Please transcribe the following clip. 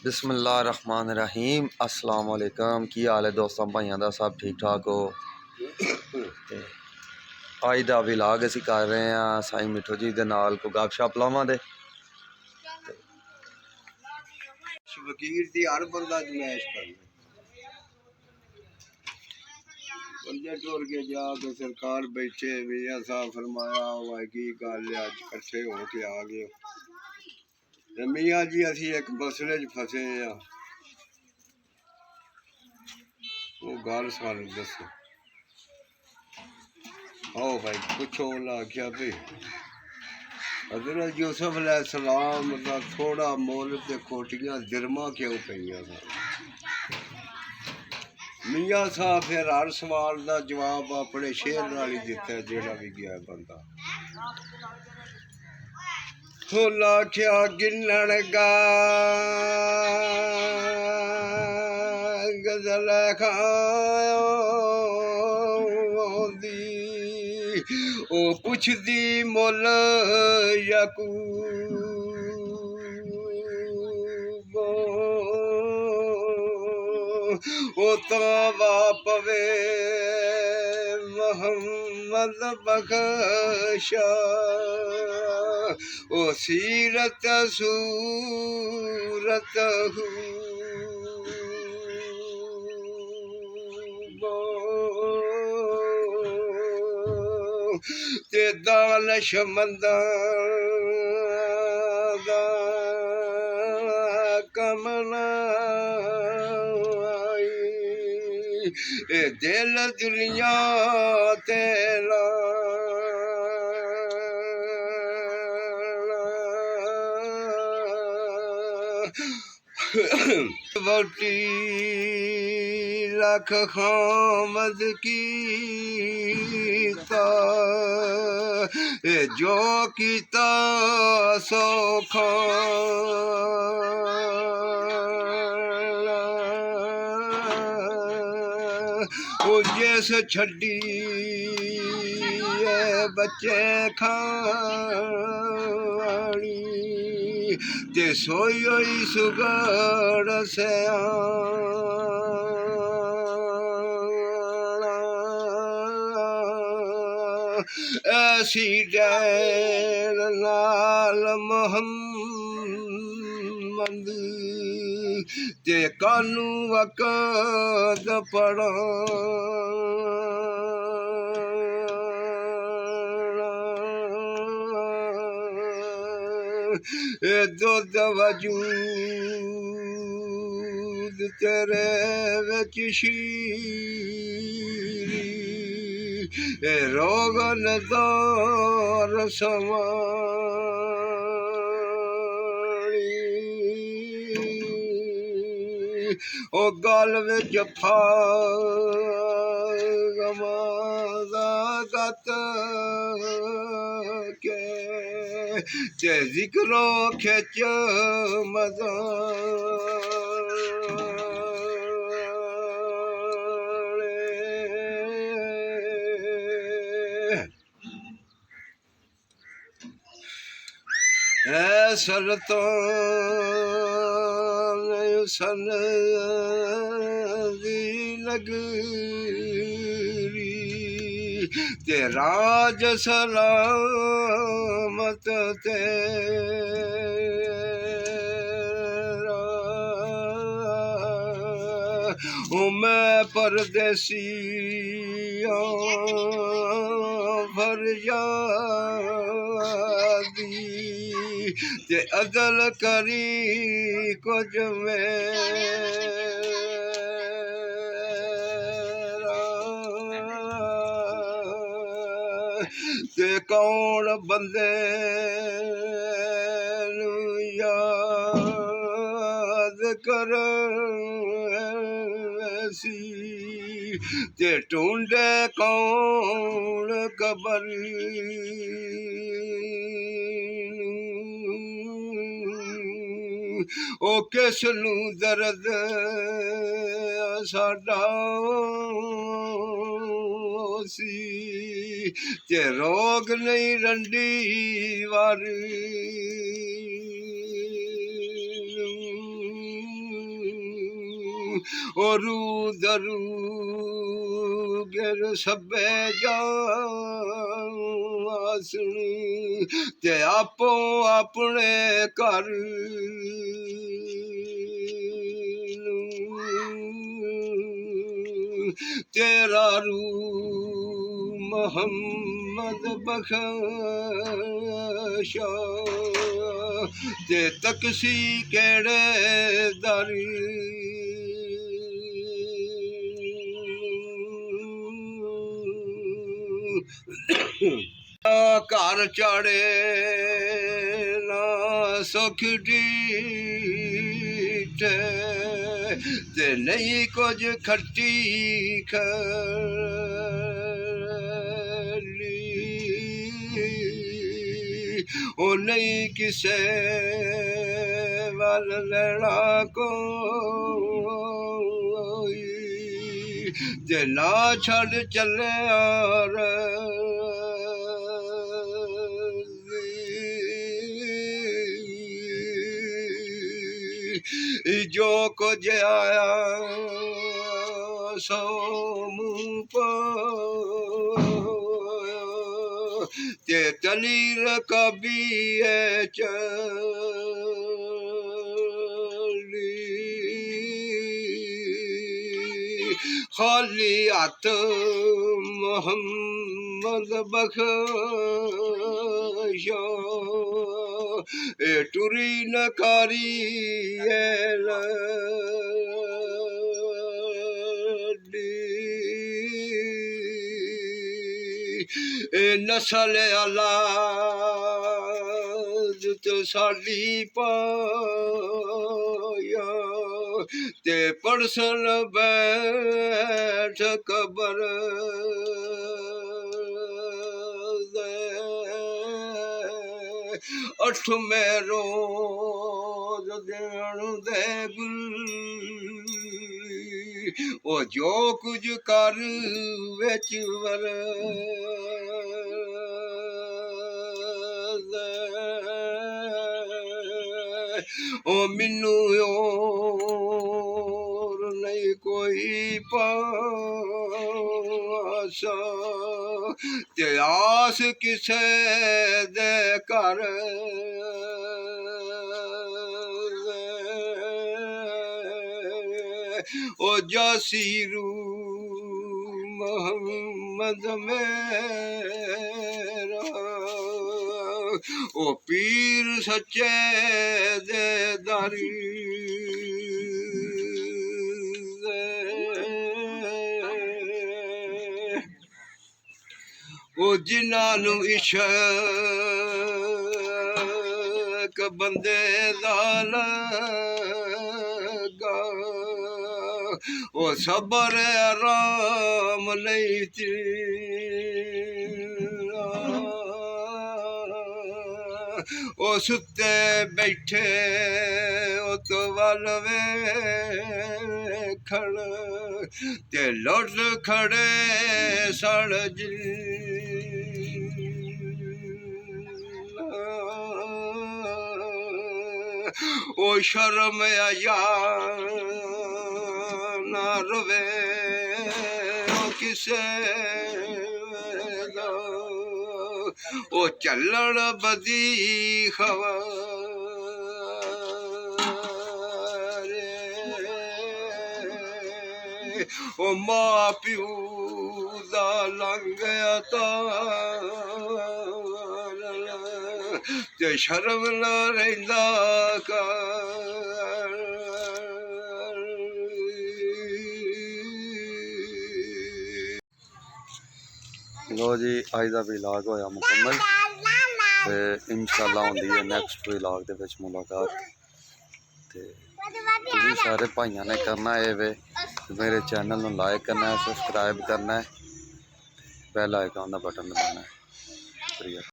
बिस्मिल्लाहिर्रहमानिर्रहीम अस्सलाम वालेकुम। की हाल है दोस्तों भाइयों का? सब ठीक ठाक हो? अज का विलाग असी कर रहे हैं साईं मिठू जी के नाल को गपशप लावांगे। फकीर दी हर बंदा जमैश करना बंदे टुर के जाके सरकार बैठे मियां साहब फरमाया हुआ की गल अज कट्ठे हो के आ गए। मियां जी असी एक मसले च फसे हैं, वो गल सानू दसो। आओ भाई पुछो। उन्हें आख्या भी हजरत यूसुफ अलैहिस्सलाम का थोड़ा मुल ते कोटियां दिरमा क्यों पईयां सन? मियां साहब फिर हर सवाल का जवाब अपने शेर नाल ही दिता, जेड़ा भी गया बंदा। आख्या गिनन गजल खादी ओ पुछदी मुल यकूब ओ तवा पवे मोहम्मद बख्शा ओ सीरत सूरत ते दानशमंदा दा कमना ए दिल दुनिया तेरा वोटी लख खामद कीता जो कीता सो खाना जिस छड़ी बच्चे खानी ते सोई होई सुगड़ सयाना ऐसी डैन नाल मोहम्मद ते कानू वक़्त पड़ा दुध वजूद तेरे विच शीरी रोगन दौर समानी ओ गल विच फागमादा गत के ते जिक्रो खेच मदाने सुल्तान हुसन दी नगरी ते राज सलामत तेरा मैं परदेसी फरयादी ते अदल करी कुछ मेरा ते कौन बंदे याद कर ते ढूंढे कौन कबर ओ किस नू दर्द साडा सी ते रोग नहीं रंडी वारी ओ रू दरू गिर सब्बे जासनी ते आपो अपने घर तेरा रू मोहम्मद बख्शा ते तकसी केड़े दरी घर चढ़े ना सुख डीठे ते नहीं कुछ खट्टी खली ओ नहीं किसे वल लेना कोई ते ना छड़ चले जो कुछ आया सो मुँह पाया ते तलीर कभी है चली खाली हाथ मोहम्मद बख्शा ए टुरी नकारी ए नस्ल औलाद तो साडी पाया ते पड़सन बैठ कबर अठ में रोज देण दे गुल ओ जो कुछ कर विच वर ओ मिनू और नहीं कोई पासा ते आस किसे दे कर ओ जासीरू मोहम्मद मेरा ओ पीर सच्चे दे दारी ओ जिन्हां इश्क बंदे दा लगा ओ सबर आराम नहीं ओ सुते बैठे ओ तो वल वेखण ते लुट खड़े सड़ ओ शर्म आया ना रवे ओ किसे दा ओ चलण बदी खबर ओ मां प्यू दा लंघया तार ते शर्म न रहिंदा कर लो जी अज का विलाग होया मुकम्मल ते इंशाअल्लाह होंदी है नैक्सट विलाग दे विच मुलाकात ते तुसीं सारे भाइयों ने करना है वे मेरे चैनल नूं लाइक करना है सब्सक्राइब करना है बेल आइकन का बटन दबाना है शुक्रिया।